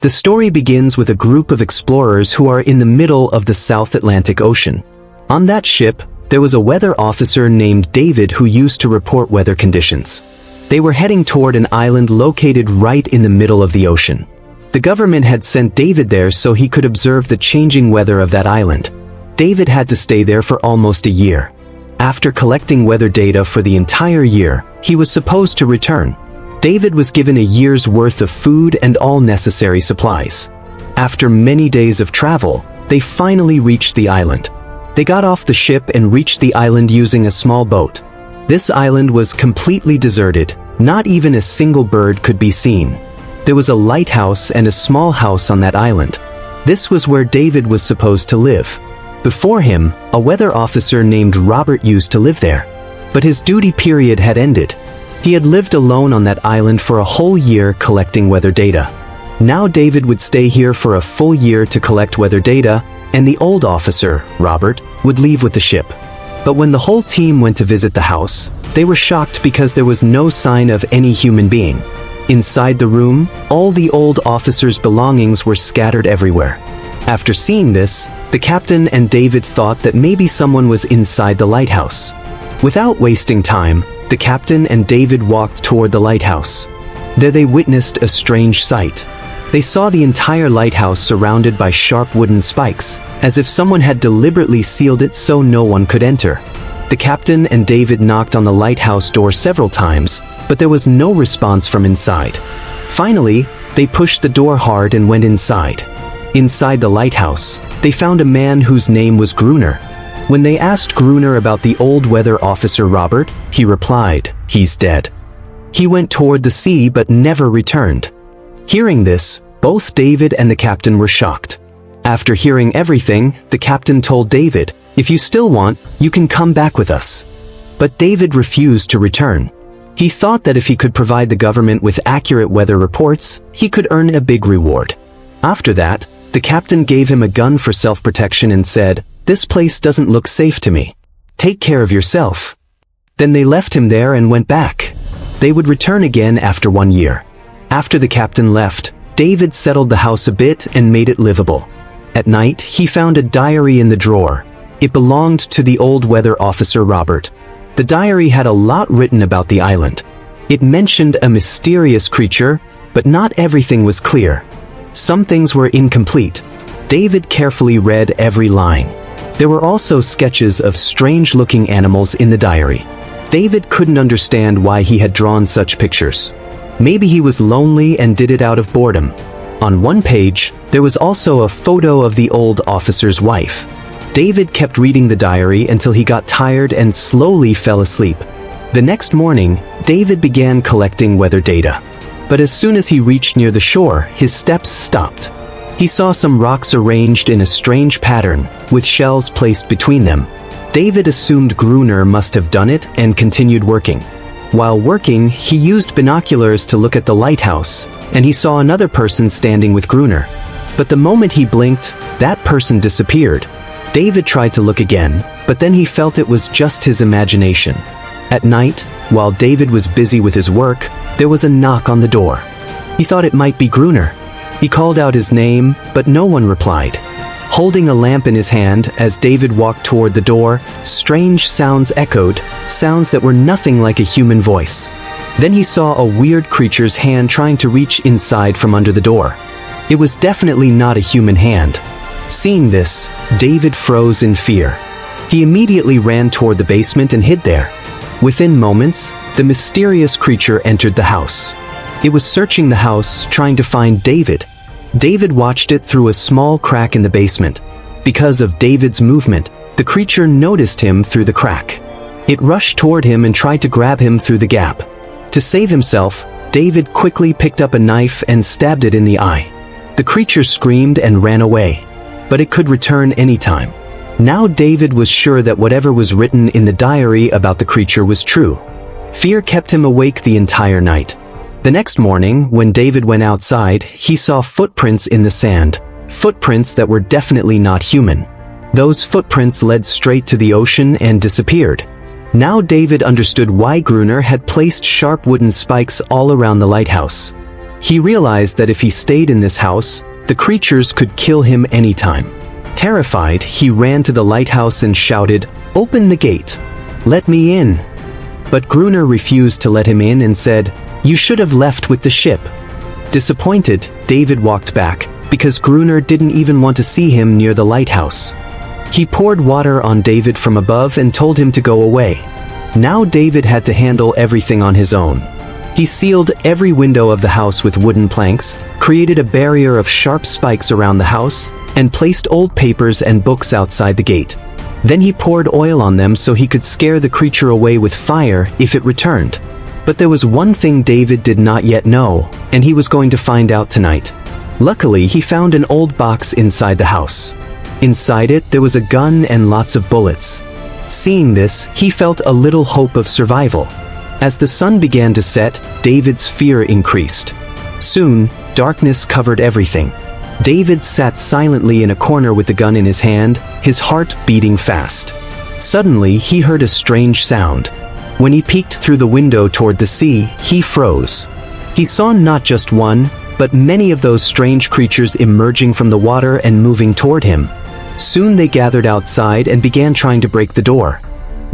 The story begins with a group of explorers who are in the middle of the South Atlantic Ocean. On that ship, there was a weather officer named David who used to report weather conditions. They were heading toward an island located right in the middle of the ocean. The government had sent David there so he could observe the changing weather of that island. David had to stay there for almost a year. After collecting weather data for the entire year, he was supposed to return. David was given a year's worth of food and all necessary supplies. After many days of travel, they finally reached the island. They got off the ship and reached the island using a small boat. This island was completely deserted. Not even a single bird could be seen. There was a lighthouse and a small house on that island. This was where David was supposed to live. Before him, a weather officer named Robert used to live there. But his duty period had ended. He had lived alone on that island for a whole year collecting weather data. Now David would stay here for a full year to collect weather data, and the old officer, Robert, would leave with the ship. But when the whole team went to visit the house, they were shocked because there was no sign of any human being. Inside the room, all the old officer's belongings were scattered everywhere. After seeing this, the captain and David thought that maybe someone was inside the lighthouse. Without wasting time, the captain and David walked toward the lighthouse. There they witnessed a strange sight. They saw the entire lighthouse surrounded by sharp wooden spikes, as if someone had deliberately sealed it so no one could enter. The captain and David knocked on the lighthouse door several times, but there was no response from inside. Finally, they pushed the door hard and went inside. Inside the lighthouse, they found a man whose name was Gruner. When they asked Gruner about the old weather officer Robert, he replied, "He's dead." He went toward the sea but never returned. Hearing this, both David and the captain were shocked. After hearing everything, the captain told David, "If you still want, you can come back with us." But David refused to return. He thought that if he could provide the government with accurate weather reports, he could earn a big reward. After that, the captain gave him a gun for self-protection and said, "This place doesn't look safe to me. Take care of yourself." Then they left him there and went back. They would return again after 1 year. After the captain left, David settled the house a bit and made it livable. At night, he found a diary in the drawer. It belonged to the old weather officer Robert. The diary had a lot written about the island. It mentioned a mysterious creature, but not everything was clear. Some things were incomplete. David carefully read every line. There were also sketches of strange-looking animals in the diary. David couldn't understand why he had drawn such pictures. Maybe he was lonely and did it out of boredom. On one page, there was also a photo of the old officer's wife. David kept reading the diary until he got tired and slowly fell asleep. The next morning, David began collecting weather data. But as soon as he reached near the shore, his steps stopped. He saw some rocks arranged in a strange pattern, with shells placed between them. David assumed Gruner must have done it and continued working. While working, he used binoculars to look at the lighthouse, and he saw another person standing with Gruner. But the moment he blinked, that person disappeared. David tried to look again, but then he felt it was just his imagination. At night, while David was busy with his work, there was a knock on the door. He thought it might be Gruner. He called out his name, but no one replied. Holding a lamp in his hand, as David walked toward the door, strange sounds echoed, sounds that were nothing like a human voice. Then he saw a weird creature's hand trying to reach inside from under the door. It was definitely not a human hand. Seeing this, David froze in fear. He immediately ran toward the basement and hid there. Within moments, the mysterious creature entered the house. It was searching the house, trying to find David. David watched it through a small crack in the basement. Because of David's movement, the creature noticed him through the crack. It rushed toward him and tried to grab him through the gap. To save himself, David quickly picked up a knife and stabbed it in the eye. The creature screamed and ran away, but it could return anytime. Now David was sure that whatever was written in the diary about the creature was true. Fear kept him awake the entire night. The next morning, when David went outside, he saw footprints in the sand, footprints that were definitely not human. Those footprints led straight to the ocean and disappeared. Now David understood why Gruner had placed sharp wooden spikes all around the lighthouse. He realized that if he stayed in this house, the creatures could kill him anytime. Terrified, he ran to the lighthouse and shouted, "Open the gate! Let me in!" But Gruner refused to let him in and said, "You should have left with the ship." Disappointed, David walked back, because Gruner didn't even want to see him near the lighthouse. He poured water on David from above and told him to go away. Now David had to handle everything on his own. He sealed every window of the house with wooden planks, created a barrier of sharp spikes around the house, and placed old papers and books outside the gate. Then he poured oil on them so he could scare the creature away with fire if it returned. But there was one thing David did not yet know, and he was going to find out tonight. Luckily, he found an old box inside the house. Inside it, there was a gun and lots of bullets. Seeing this, he felt a little hope of survival. As the sun began to set, David's fear increased. Soon, darkness covered everything. David sat silently in a corner with the gun in his hand, his heart beating fast. Suddenly, he heard a strange sound. When he peeked through the window toward the sea, he froze. He saw not just one, but many of those strange creatures emerging from the water and moving toward him. Soon they gathered outside and began trying to break the door.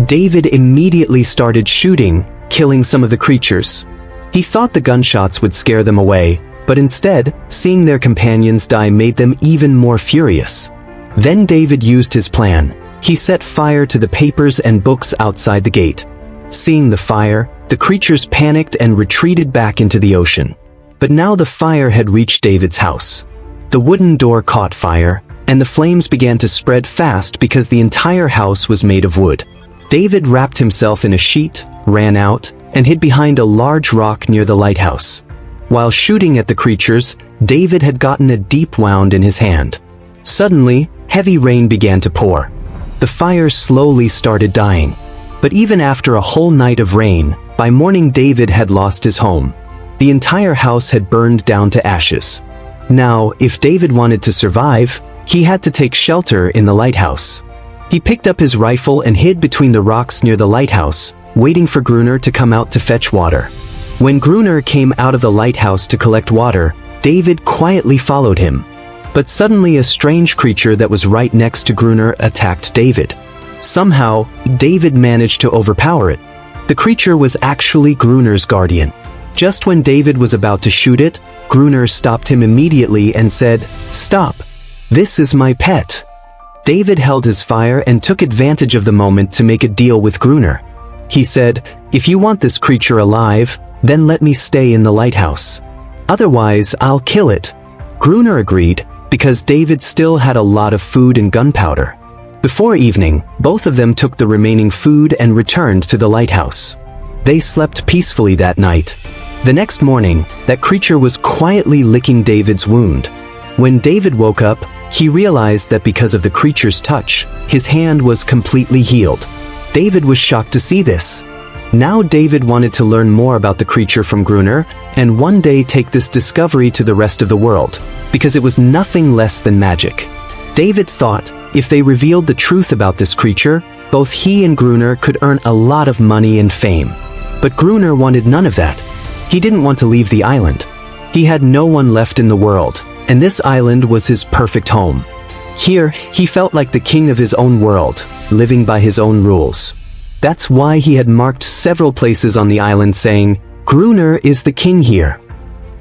David immediately started shooting, killing some of the creatures. He thought the gunshots would scare them away, but instead, seeing their companions die made them even more furious. Then David used his plan. He set fire to the papers and books outside the gate. Seeing the fire, the creatures panicked and retreated back into the ocean. But now the fire had reached David's house. The wooden door caught fire, and the flames began to spread fast because the entire house was made of wood. David wrapped himself in a sheet, ran out, and hid behind a large rock near the lighthouse. While shooting at the creatures, David had gotten a deep wound in his hand. Suddenly, heavy rain began to pour. The fire slowly started dying. But even after a whole night of rain, by morning David had lost his home. The entire house had burned down to ashes. Now, if David wanted to survive, he had to take shelter in the lighthouse. He picked up his rifle and hid between the rocks near the lighthouse, waiting for Gruner to come out to fetch water. When Gruner came out of the lighthouse to collect water, David quietly followed him. But suddenly a strange creature that was right next to Gruner attacked David. Somehow, David managed to overpower it. The creature was actually Gruner's guardian. Just when David was about to shoot it, Gruner stopped him immediately and said, "Stop. This is my pet." David held his fire and took advantage of the moment to make a deal with Gruner. He said, "If you want this creature alive, then let me stay in the lighthouse. Otherwise, I'll kill it." Gruner agreed, because David still had a lot of food and gunpowder. Before evening, both of them took the remaining food and returned to the lighthouse. They slept peacefully that night. The next morning, that creature was quietly licking David's wound. When David woke up, he realized that because of the creature's touch, his hand was completely healed. David was shocked to see this. Now David wanted to learn more about the creature from Gruner, and one day take this discovery to the rest of the world, because it was nothing less than magic. David thought, if they revealed the truth about this creature, both he and Gruner could earn a lot of money and fame. But Gruner wanted none of that. He didn't want to leave the island. He had no one left in the world, and this island was his perfect home. Here, he felt like the king of his own world, living by his own rules. That's why he had marked several places on the island saying, "Gruner is the king here."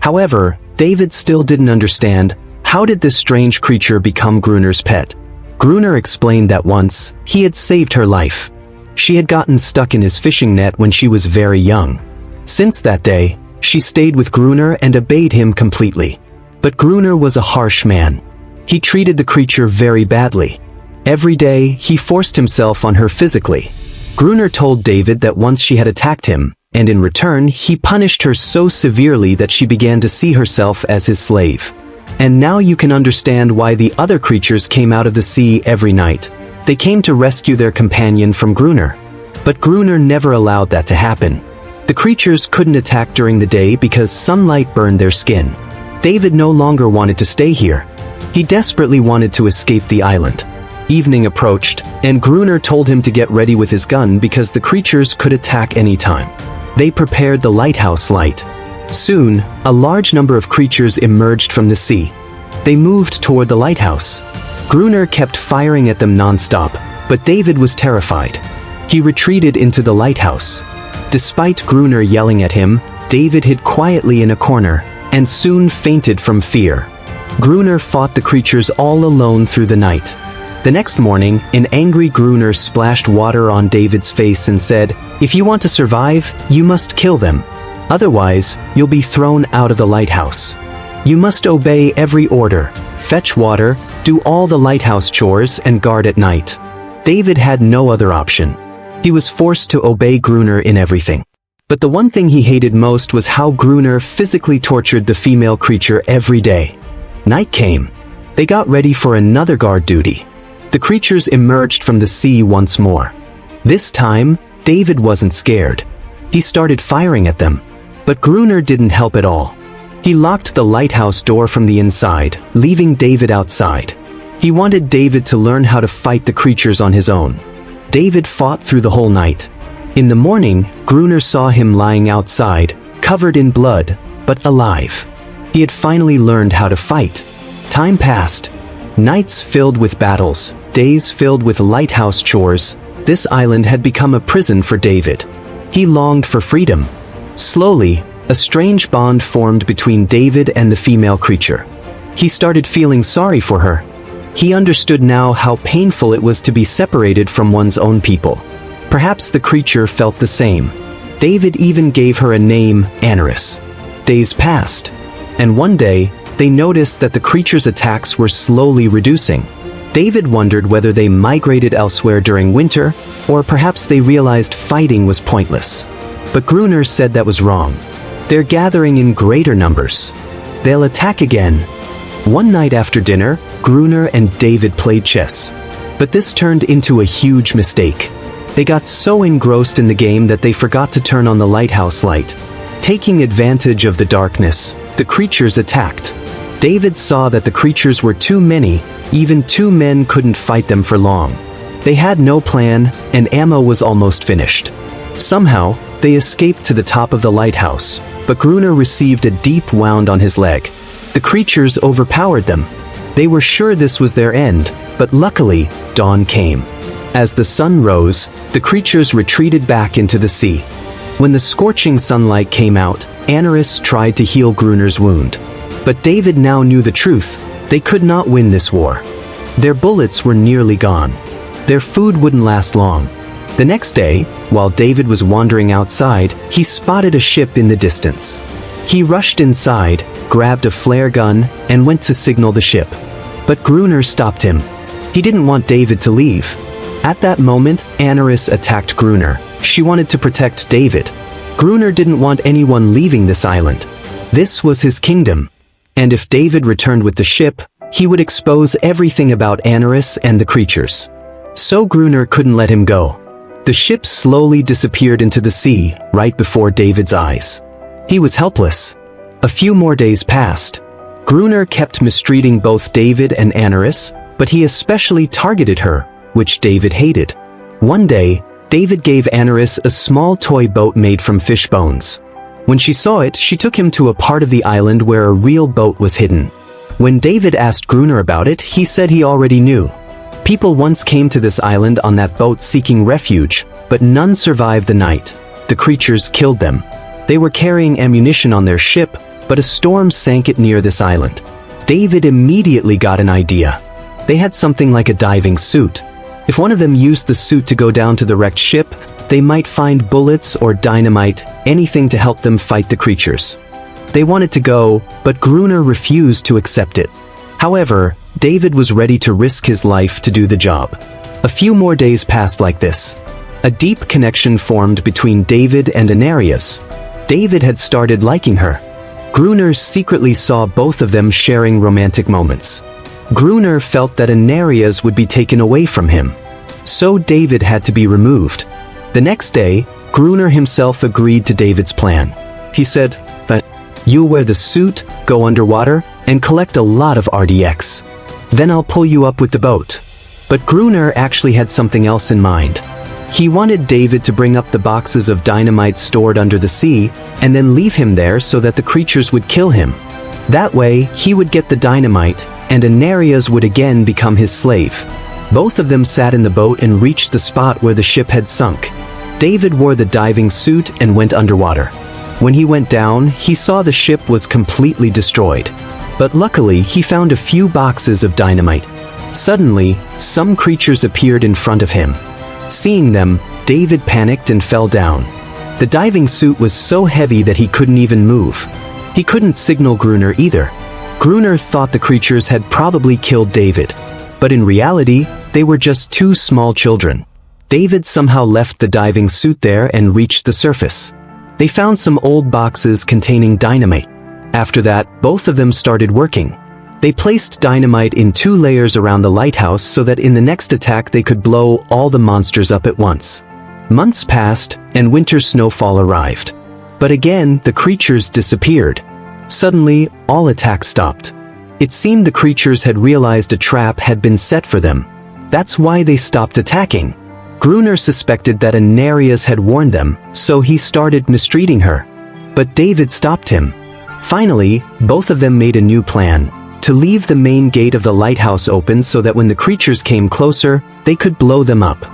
However, David still didn't understand, how did this strange creature become Gruner's pet? Gruner explained that once, he had saved her life. She had gotten stuck in his fishing net when she was very young. Since that day, she stayed with Gruner and obeyed him completely. But Gruner was a harsh man. He treated the creature very badly. Every day, he forced himself on her physically. Gruner told David that once she had attacked him, and in return, he punished her so severely that she began to see herself as his slave. And now you can understand why the other creatures came out of the sea every night. They came to rescue their companion from Gruner. But Gruner never allowed that to happen. The creatures couldn't attack during the day because sunlight burned their skin. David no longer wanted to stay here. He desperately wanted to escape the island. Evening approached, and Gruner told him to get ready with his gun because the creatures could attack any time. They prepared the lighthouse light. Soon, a large number of creatures emerged from the sea. They moved toward the lighthouse. Gruner kept firing at them non-stop, but David was terrified. He retreated into the lighthouse. Despite Gruner yelling at him, David hid quietly in a corner, and soon fainted from fear. Gruner fought the creatures all alone through the night. The next morning, an angry Gruner splashed water on David's face and said, "If you want to survive, you must kill them. Otherwise, you'll be thrown out of the lighthouse. You must obey every order, fetch water, do all the lighthouse chores, and guard at night." David had no other option. He was forced to obey Gruner in everything. But the one thing he hated most was how Gruner physically tortured the female creature every day. Night came. They got ready for another guard duty. The creatures emerged from the sea once more. This time, David wasn't scared. He started firing at them. But Gruner didn't help at all. He locked the lighthouse door from the inside, leaving David outside. He wanted David to learn how to fight the creatures on his own. David fought through the whole night. In the morning, Gruner saw him lying outside, covered in blood, but alive. He had finally learned how to fight. Time passed. Nights filled with battles, days filled with lighthouse chores. This island had become a prison for David. He longed for freedom. Slowly, a strange bond formed between David and the female creature. He started feeling sorry for her. He understood now how painful it was to be separated from one's own people. Perhaps the creature felt the same. David even gave her a name, Anaris. Days passed, and one day, they noticed that the creature's attacks were slowly reducing. David wondered whether they migrated elsewhere during winter, or perhaps they realized fighting was pointless. But Gruner said that was wrong. They're gathering in greater numbers. They'll attack again. One night after dinner, Gruner and David played chess. But this turned into a huge mistake. They got so engrossed in the game that they forgot to turn on the lighthouse light. Taking advantage of the darkness, the creatures attacked. David saw that the creatures were too many, even two men couldn't fight them for long. They had no plan, and ammo was almost finished. Somehow, they escaped to the top of the lighthouse, but Gruner received a deep wound on his leg. The creatures overpowered them. They were sure this was their end, but luckily, dawn came. As the sun rose, the creatures retreated back into the sea. When the scorching sunlight came out, Anaris tried to heal Gruner's wound. But David now knew the truth. They could not win this war. Their bullets were nearly gone. Their food wouldn't last long. The next day, while David was wandering outside, he spotted a ship in the distance. He rushed inside, grabbed a flare gun, and went to signal the ship. But Gruner stopped him. He didn't want David to leave. At that moment, Anaris attacked Gruner. She wanted to protect David. Gruner didn't want anyone leaving this island. This was his kingdom. And if David returned with the ship, he would expose everything about Anaris and the creatures. So Gruner couldn't let him go. The ship slowly disappeared into the sea, right before David's eyes. He was helpless. A few more days passed. Gruner kept mistreating both David and Anaris, but he especially targeted her, which David hated. One day, David gave Anaris a small toy boat made from fish bones. When she saw it, she took him to a part of the island where a real boat was hidden. When David asked Gruner about it, he said he already knew. People once came to this island on that boat seeking refuge, but none survived the night. The creatures killed them. They were carrying ammunition on their ship, but a storm sank it near this island. David immediately got an idea. They had something like a diving suit. If one of them used the suit to go down to the wrecked ship, they might find bullets or dynamite, anything to help them fight the creatures. They wanted to go, but Gruner refused to accept it. However, David was ready to risk his life to do the job. A few more days passed like this. A deep connection formed between David and Anaris. David had started liking her. Gruner secretly saw both of them sharing romantic moments. Gruner felt that Anaris would be taken away from him. So David had to be removed. The next day, Gruner himself agreed to David's plan. He said, "You'll wear the suit, go underwater, and collect a lot of RDX. Then I'll pull you up with the boat." But Gruner actually had something else in mind. He wanted David to bring up the boxes of dynamite stored under the sea, and then leave him there so that the creatures would kill him. That way, he would get the dynamite, and Anarias would again become his slave. Both of them sat in the boat and reached the spot where the ship had sunk. David wore the diving suit and went underwater. When he went down, he saw the ship was completely destroyed. But luckily, he found a few boxes of dynamite. Suddenly, some creatures appeared in front of him. Seeing them, David panicked and fell down. The diving suit was so heavy that he couldn't even move. He couldn't signal Gruner either. Gruner thought the creatures had probably killed David. But in reality, they were just two small children. David somehow left the diving suit there and reached the surface. They found some old boxes containing dynamite. After that, both of them started working. They placed dynamite in 2 layers around the lighthouse so that in the next attack they could blow all the monsters up at once. Months passed, and winter snowfall arrived. But again, the creatures disappeared. Suddenly, all attacks stopped. It seemed the creatures had realized a trap had been set for them. That's why they stopped attacking. Gruner suspected that Anarias had warned them, so he started mistreating her. But David stopped him. Finally, both of them made a new plan: to leave the main gate of the lighthouse open so that when the creatures came closer, they could blow them up.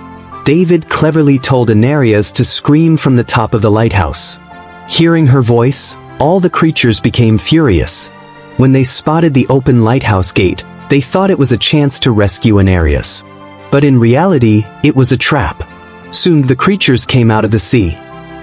David cleverly told Anarias to scream from the top of the lighthouse. Hearing her voice, all the creatures became furious. When they spotted the open lighthouse gate, they thought it was a chance to rescue Anarias. But in reality, it was a trap. Soon the creatures came out of the sea.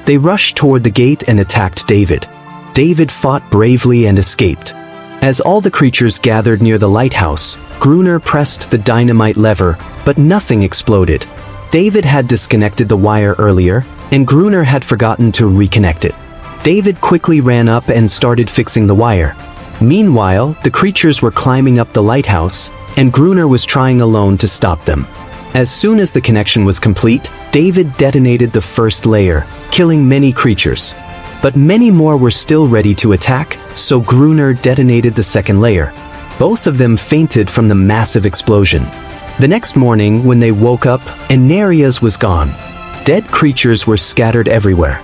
They rushed toward the gate and attacked David. David fought bravely and escaped. As all the creatures gathered near the lighthouse, Gruner pressed the dynamite lever, but nothing exploded. David had disconnected the wire earlier, and Gruner had forgotten to reconnect it. David quickly ran up and started fixing the wire. Meanwhile, the creatures were climbing up the lighthouse, and Gruner was trying alone to stop them. As soon as the connection was complete, David detonated the first layer, killing many creatures. But many more were still ready to attack, so Gruner detonated the second layer. Both of them fainted from the massive explosion. The next morning, when they woke up, Anarias was gone. Dead creatures were scattered everywhere.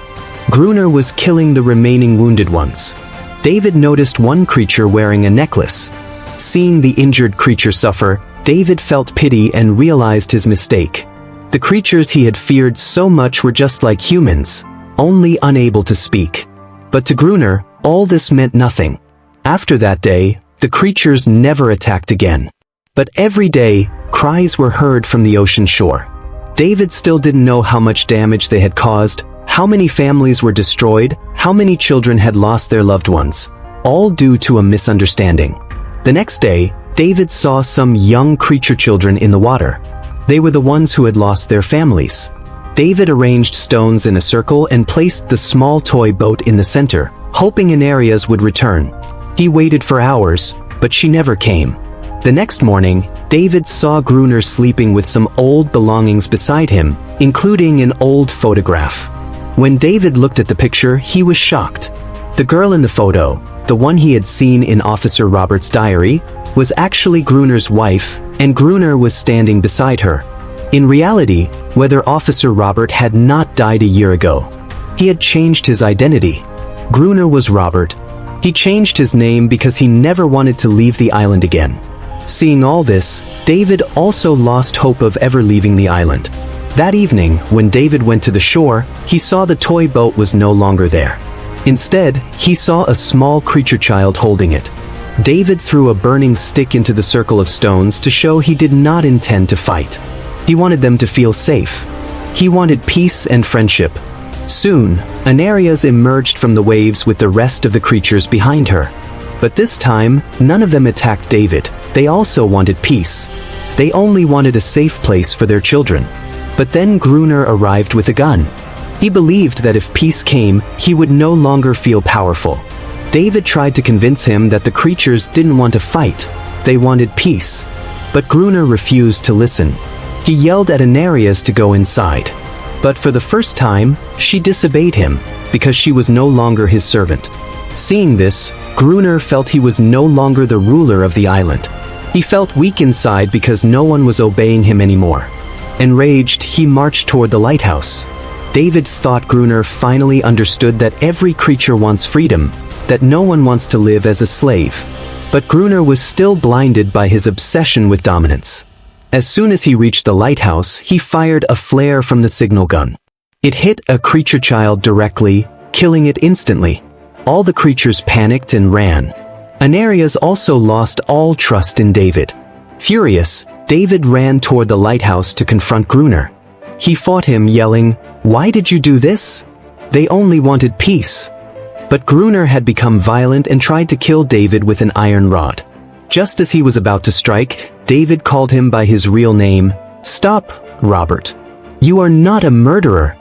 Gruner was killing the remaining wounded ones. David noticed one creature wearing a necklace. Seeing the injured creature suffer, David felt pity and realized his mistake. The creatures he had feared so much were just like humans, only unable to speak. But to Gruner, all this meant nothing. After that day, the creatures never attacked again. But every day, cries were heard from the ocean shore. David still didn't know how much damage they had caused, how many families were destroyed, how many children had lost their loved ones, all due to a misunderstanding. The next day, David saw some young creature children in the water. They were the ones who had lost their families. David arranged stones in a circle and placed the small toy boat in the center, hoping Anarias would return. He waited for hours, but she never came. The next morning, David saw Gruner sleeping with some old belongings beside him, including an old photograph. When David looked at the picture, he was shocked. The girl in the photo, the one he had seen in Officer Robert's diary, was actually Gruner's wife, and Gruner was standing beside her. In reality, whether Officer Robert had not died a year ago. He had changed his identity. Gruner was Robert. He changed his name because he never wanted to leave the island again. Seeing all this, David also lost hope of ever leaving the island. That evening, when David went to the shore, he saw the toy boat was no longer there. Instead, he saw a small creature child holding it. David threw a burning stick into the circle of stones to show he did not intend to fight. He wanted them to feel safe. He wanted peace and friendship. Soon, Anarias emerged from the waves with the rest of the creatures behind her. But this time, none of them attacked David. They also wanted peace. They only wanted a safe place for their children. But then Gruner arrived with a gun. He believed that if peace came, he would no longer feel powerful. David tried to convince him that the creatures didn't want to fight. They wanted peace. But Gruner refused to listen. He yelled at Anarias to go inside. But for the first time, she disobeyed him, because she was no longer his servant. Seeing this, Gruner felt he was no longer the ruler of the island. He felt weak inside because no one was obeying him anymore. Enraged, he marched toward the lighthouse. David thought Gruner finally understood that every creature wants freedom, that no one wants to live as a slave. But Gruner was still blinded by his obsession with dominance. As soon as he reached the lighthouse, he fired a flare from the signal gun. It hit a creature child directly, killing it instantly. All the creatures panicked and ran. Anarias also lost all trust in David. Furious, David ran toward the lighthouse to confront Gruner. He fought him, yelling, "Why did you do this? They only wanted peace." But Gruner had become violent and tried to kill David with an iron rod. Just as he was about to strike, David called him by his real name. "Stop, Robert. You are not a murderer."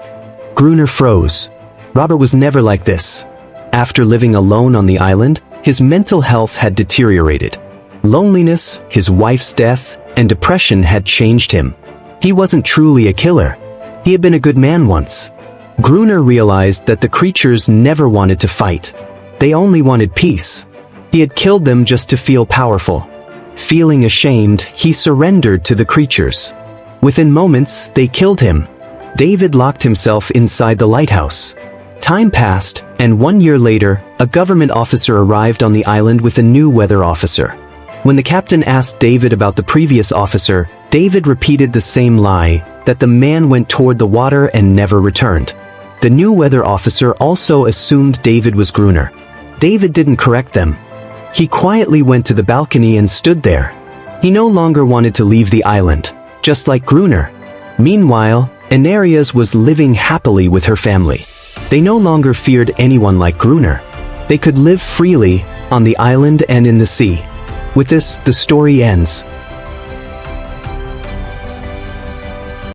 Gruner froze. Robert was never like this. After living alone on the island, his mental health had deteriorated. Loneliness, his wife's death, and depression had changed him. He wasn't truly a killer. He had been a good man once. Gruner realized that the creatures never wanted to fight. They only wanted peace. He had killed them just to feel powerful. Feeling ashamed, he surrendered to the creatures. Within moments, they killed him. David locked himself inside the lighthouse. Time passed, and 1 year later, a government officer arrived on the island with a new weather officer. When the captain asked David about the previous officer, David repeated the same lie, that the man went toward the water and never returned. The new weather officer also assumed David was Gruner. David didn't correct them. He quietly went to the balcony and stood there. He no longer wanted to leave the island, just like Gruner. Meanwhile, Anarias was living happily with her family. They no longer feared anyone like Gruner. They could live freely, on the island and in the sea. With this, the story ends.